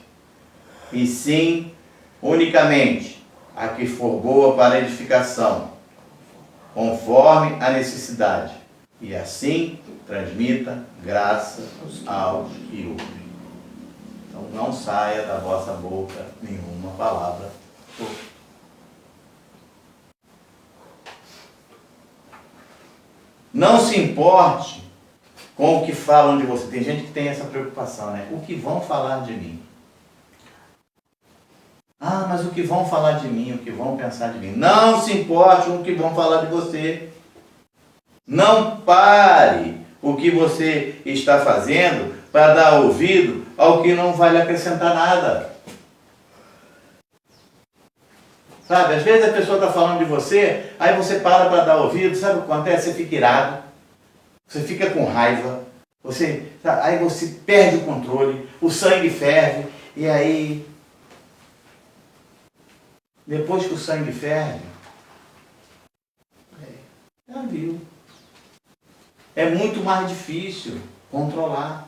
e sim unicamente a que for boa para edificação, conforme a necessidade, e assim transmita graça aos que ouvem. Então não saia da vossa boca nenhuma palavra torpe. Não se importe com o que falam de você. Tem gente que tem essa preocupação, né? O que vão falar de mim? Ah, mas o que vão falar de mim? O que vão pensar de mim? Não se importe com o que vão falar de você. Não pare o que você está fazendo para dar ouvido ao que não vai lhe acrescentar nada. Sabe, às vezes a pessoa está falando de você, aí você para dar ouvido, sabe o que acontece? Você fica irado, você fica com raiva, aí você perde o controle, o sangue ferve, e aí, depois que o sangue ferve, já viu. É muito mais difícil controlar.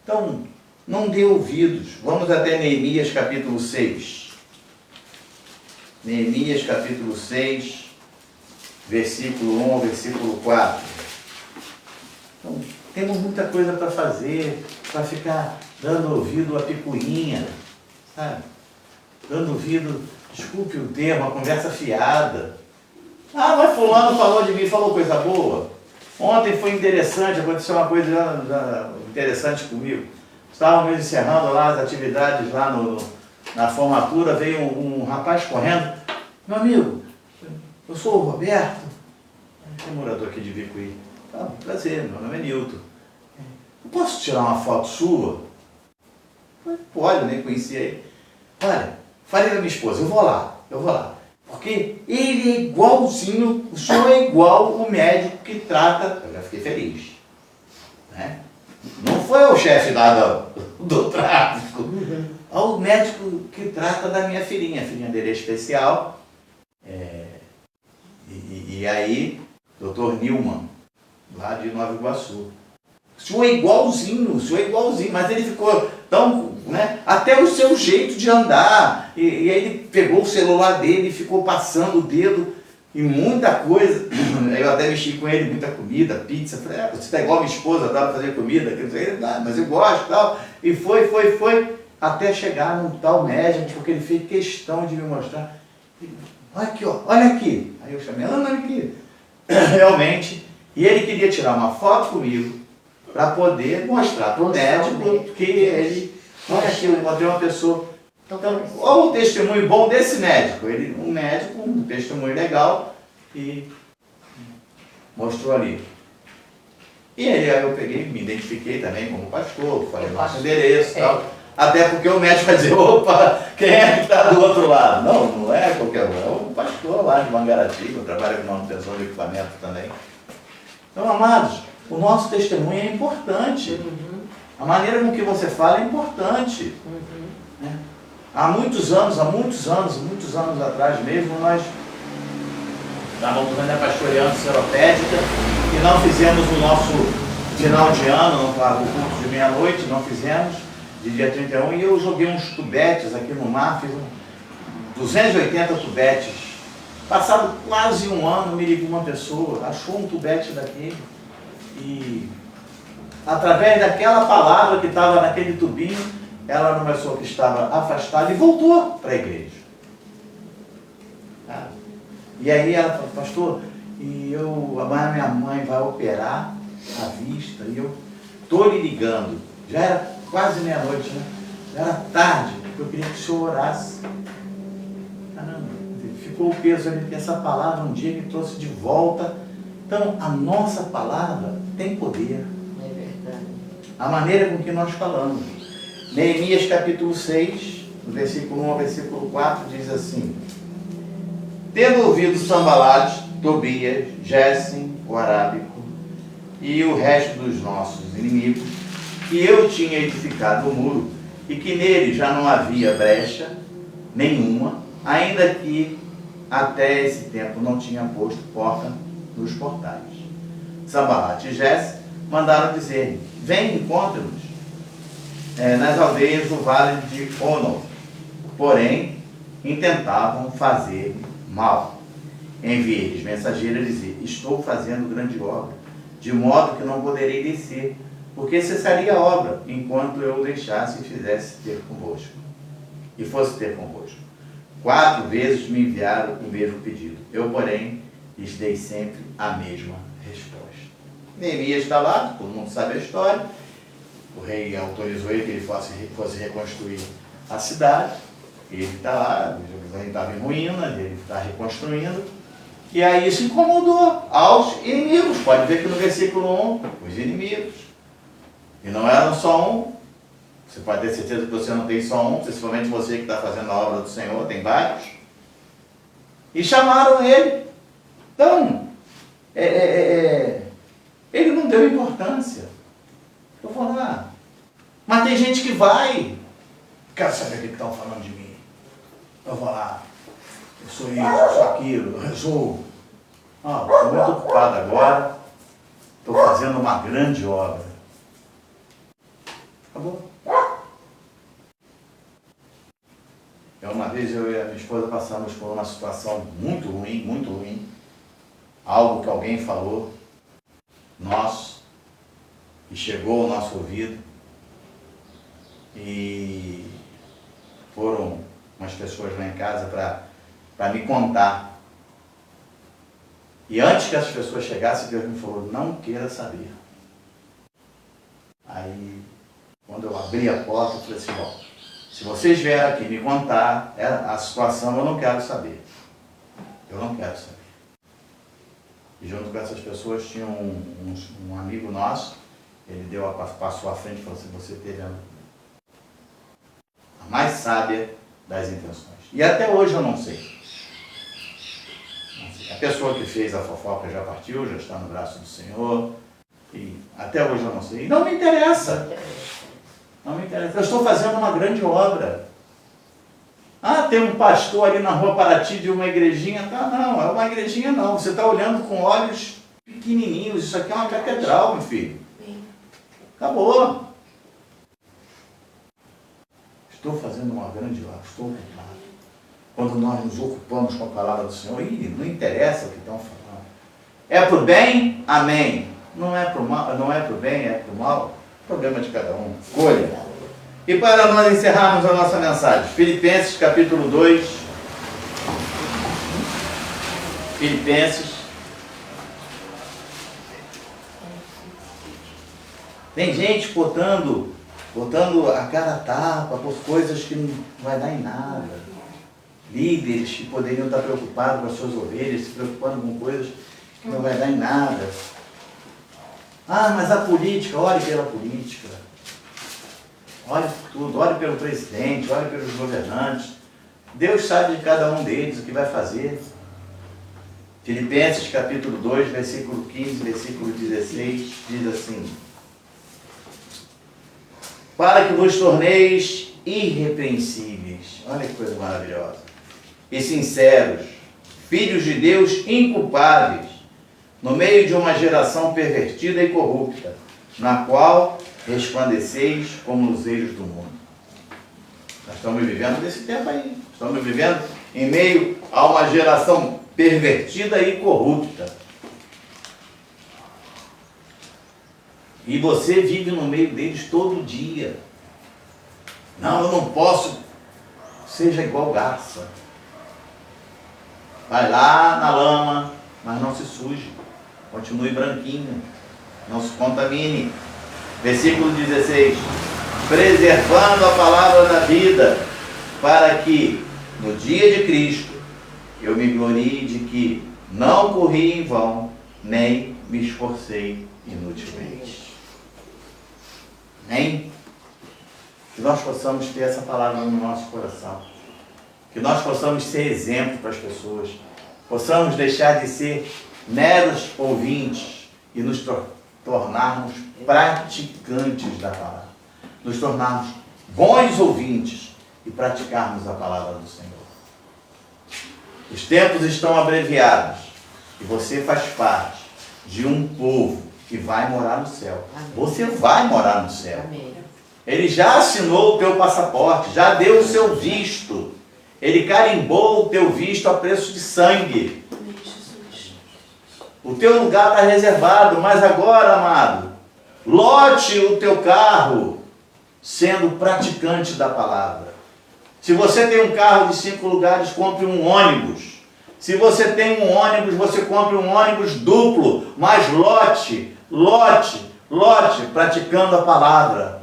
Então, não dê ouvidos. Vamos até Neemias capítulo 6. Neemias capítulo 6, versículo 1 ao versículo 4. Então, temos muita coisa para fazer, para ficar dando ouvido à picuinha, sabe? Dando ouvido, desculpe o termo, a conversa fiada. Ah, mas fulano falou de mim, falou coisa boa. Ontem foi interessante, aconteceu uma coisa interessante comigo. Estávamos encerrando lá as atividades lá na formatura, veio um rapaz correndo. Meu amigo, eu sou o Roberto, é morador aqui de Bicuí. Ah, prazer, meu nome é Nilton. Eu posso tirar uma foto sua? Pode, eu nem conhecia ele. Olha, falei da minha esposa, eu vou lá. Porque ele é igualzinho, o senhor é igual o médico que trata, eu já fiquei feliz. Né? Não foi o chefe lá do tráfico, ao médico que trata da minha filhinha. A filhinha dele é especial. E aí, Dr. Nilman, lá de Nova Iguaçu. O senhor é igualzinho, mas ele ficou tão, né, até o seu jeito de andar. E aí ele pegou o celular dele e ficou passando o dedo em muita coisa. Eu até mexi com ele, muita comida, pizza. Falei, você está igual a minha esposa, dá para fazer comida? Mas eu gosto e tal. E foi, até chegar num tal médico, porque ele fez questão de me mostrar. Olha aqui, ó, olha aqui. Aí eu chamei, olha aqui. Realmente, e ele queria tirar uma foto comigo para poder mostrar para o médico que ele... Olha aqui, eu encontrei uma pessoa... Então, olha o testemunho bom desse médico. Um médico, um testemunho legal, e mostrou ali. E aí eu peguei, me identifiquei também como pastor, falei nosso endereço e tal. Até porque o médico vai dizer, opa, quem é que está do outro lado? Não é qualquer um, é o pastor lá de Mangaratiba, eu trabalho com manutenção de equipamento também. Então, amados, o nosso testemunho é importante. A maneira com que você fala é importante. Né? Há muitos anos atrás mesmo, nós estávamos pastoreando seropédica e não fizemos o nosso final de ano, o curso de meia-noite, não fizemos, de dia 31, e eu joguei uns tubetes aqui no mar, fiz 280 tubetes. Passado quase um ano, me ligou uma pessoa, achou um tubete daquele, e através daquela palavra que estava naquele tubinho, ela era uma pessoa que estava afastada e voltou para a igreja. E aí ela falou, pastor, amanhã minha mãe vai operar a vista, e eu estou lhe ligando. Já era quase meia-noite, né? Já era tarde, eu queria que o senhor orasse. Caramba, ficou o peso ali, essa palavra um dia me trouxe de volta. Então, a nossa palavra tem poder. É verdade. A maneira com que nós falamos. Neemias capítulo 6, do versículo 1 ao versículo 4, diz assim: tendo ouvido Sambalate, Tobias, Gésem, o arábico, e o resto dos nossos inimigos, que eu tinha edificado o muro, e que nele já não havia brecha nenhuma, ainda que até esse tempo não tinha posto porta nos portais. Sambalate e Gésem mandaram dizer: vem, encontre-nos nas aldeias do vale de Ono. Porém, intentavam fazer mal. Enviei-lhes mensageiros a dizer: estou fazendo grande obra, de modo que não poderei descer, porque cessaria a obra, enquanto eu o deixasse e fizesse ter convosco, e fosse ter convosco. 4 vezes me enviaram o mesmo pedido. Eu, porém, lhes dei sempre a mesma resposta. Neemias está lá, todo mundo sabe a história. O rei autorizou ele que ele fosse reconstruir a cidade. Ele está lá, Jerusalém estava em ruínas, ele está reconstruindo. E aí isso incomodou aos inimigos. Pode ver que no versículo 1, os inimigos. E não eram só um. Você pode ter certeza que você não tem só um, principalmente você que está fazendo a obra do Senhor, tem vários. E chamaram ele. Então, ele não deu importância. Eu vou lá. Mas tem gente que vai. Quero saber o que estão falando de mim. Eu vou lá. Eu sou isso, eu sou aquilo, eu resolvo. Estou muito ocupado agora. Estou fazendo uma grande obra. Acabou. Uma vez eu e a minha esposa passamos por uma situação muito ruim, muito ruim. Algo que alguém falou, nosso, e chegou ao nosso ouvido. E foram umas pessoas lá em casa para me contar. E antes que essas pessoas chegassem, Deus me falou: não queira saber. Aí, quando eu abri a porta, eu falei assim: bom, se vocês vieram aqui me contar a situação, eu não quero saber. Eu não quero saber. E junto com essas pessoas tinha um amigo nosso, ele passou à frente e falou assim: você teve a mais sábia das intenções. E até hoje eu não sei. A pessoa que fez a fofoca já partiu, já está no braço do Senhor. E até hoje eu não sei. E não me interessa. Não me interessa. Eu estou fazendo uma grande obra. Tem um pastor ali na rua Paraty de uma igrejinha. Não, é uma igrejinha não. Você está olhando com olhos pequenininhos. Isso aqui é uma catedral, meu filho. Acabou. Estou fazendo uma grande obra. Estou ocupado. Quando nós nos ocupamos com a palavra do Senhor, não interessa o que estão falando. É para o bem? Amém. Não é para o mal, não é para o bem, é para o mal. Problema de cada um. Escolha. E para nós encerrarmos a nossa mensagem, Filipenses capítulo 2. Filipenses. Tem gente botando a cara a tapa por coisas que não vai dar em nada. Líderes que poderiam estar preocupados com as suas ovelhas, se preocupando com coisas que não vai dar em nada. Mas a política, ore pela política. Ore por tudo, ore pelo presidente, ore pelos governantes. Deus sabe de cada um deles o que vai fazer. Filipenses capítulo 2, versículo 15, versículo 16, diz assim: para que vos torneis irrepreensíveis, olha que coisa maravilhosa, e sinceros, filhos de Deus inculpáveis, no meio de uma geração pervertida e corrupta, na qual resplandeceis como luzeiros do mundo. Nós estamos vivendo desse tempo aí. Estamos vivendo em meio a uma geração pervertida e corrupta. E você vive no meio deles todo dia. Não, eu não posso. Seja igual garça. Vai lá na lama, mas não se suje. Continue branquinho. Não se contamine. Versículo 16. Preservando a palavra da vida, para que, no dia de Cristo, eu me glorie de que não corri em vão, nem me esforcei inutilmente. Amém? Que nós possamos ter essa palavra no nosso coração. Que nós possamos ser exemplo para as pessoas. Possamos deixar de ser meros ouvintes e nos tornarmos praticantes da palavra. Nos tornarmos bons ouvintes e praticarmos a palavra do Senhor. Os tempos estão abreviados e você faz parte de um povo que vai morar no céu. Amém. Você vai morar no céu. Amém. Ele já assinou o teu passaporte, já deu o seu visto. Ele carimbou o teu visto a preço de sangue. O teu lugar está reservado, mas agora, amado, lote o teu carro sendo praticante da palavra. Se você tem um carro de 5 lugares, compre um ônibus. Se você tem um ônibus, você compre um ônibus duplo, mas lote, praticando a palavra.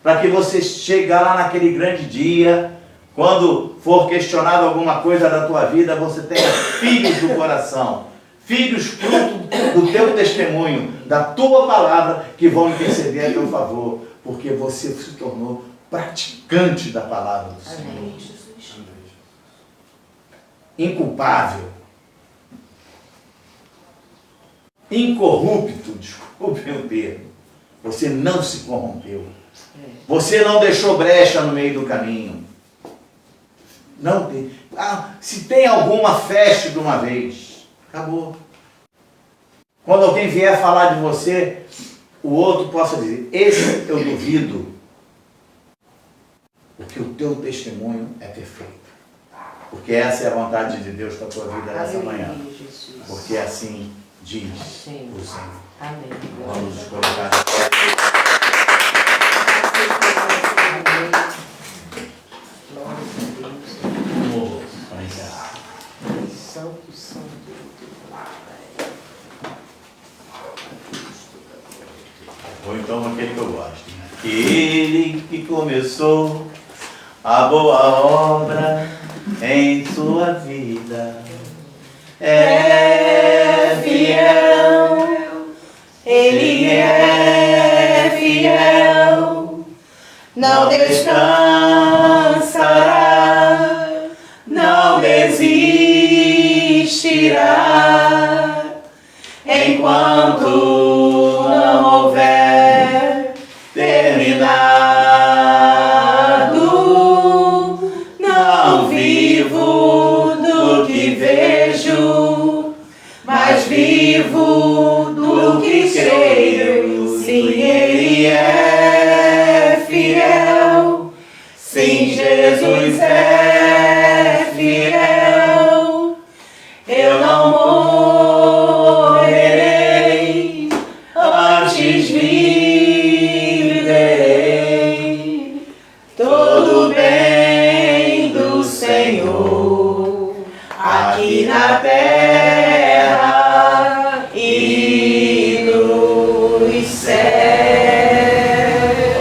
Para que você chegue lá naquele grande dia, quando for questionado alguma coisa da tua vida, você tenha filhos do coração, filhos fruto do teu testemunho, da tua palavra, que vão interceder a teu favor, porque você se tornou praticante da palavra do Senhor. Amém. Inculpável, incorrupto, desculpe o termo. Você não se corrompeu. Você não deixou brecha no meio do caminho. Não tem. Se tem alguma, feche de uma vez. Acabou. Quando alguém vier falar de você, o outro possa dizer: esse eu duvido, porque o teu testemunho é perfeito. Porque essa é a vontade de Deus para a tua vida nessa manhã. Porque assim diz o Senhor. Amém. Vamos nos colocar. Santo, santo. Ou então aquele que eu gosto. Aquele que começou a boa obra em sua vida é fiel. Ele é fiel, não descansará, não desistirá, enquanto não houver terminado. Não vivo do que vejo, mas vivo do que creio. Sim, Ele é fiel. Sim, Jesus é fiel. Eu não morrerei, antes viverei. Todo bem do Senhor aqui na terra e nos céus.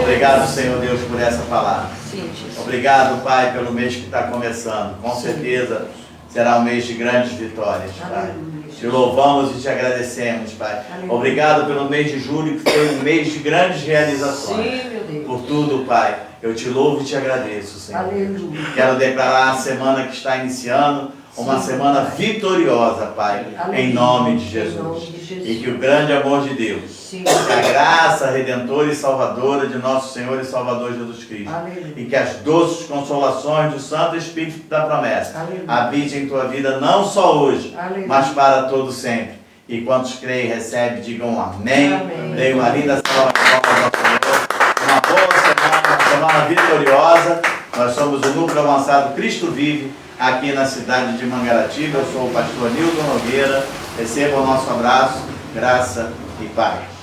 Obrigado, Senhor Deus, por essa palavra. Sim, Jesus. Obrigado, Pai, pelo mês que está começando. Com certeza será um mês de grandes vitórias, Pai. Te louvamos e te agradecemos, Pai. Obrigado pelo mês de julho, que foi um mês de grandes realizações. Sim, meu Deus. Por tudo, Pai, eu te louvo e te agradeço, Senhor. Aleluia. Quero declarar a semana que está iniciando uma semana vitoriosa, Pai, em nome de Jesus. Em nome de Jesus. E que o grande amor de Deus, Sim. que a graça redentora e salvadora de nosso Senhor e Salvador Jesus Cristo, Aleluia. e que as doces consolações do Santo Espírito da promessa Aleluia. habite em tua vida não só hoje, Aleluia. mas para todo sempre. E quantos creem e recebem, digam amém. Amém. Deem uma linda salva de palmas ao Senhor. Uma boa semana, uma semana vitoriosa. Nós somos o Núcleo Avançado Cristo Vive, aqui na cidade de Mangaratiba. Eu sou o pastor Nilton Nogueira. Receba o nosso abraço, graça e paz.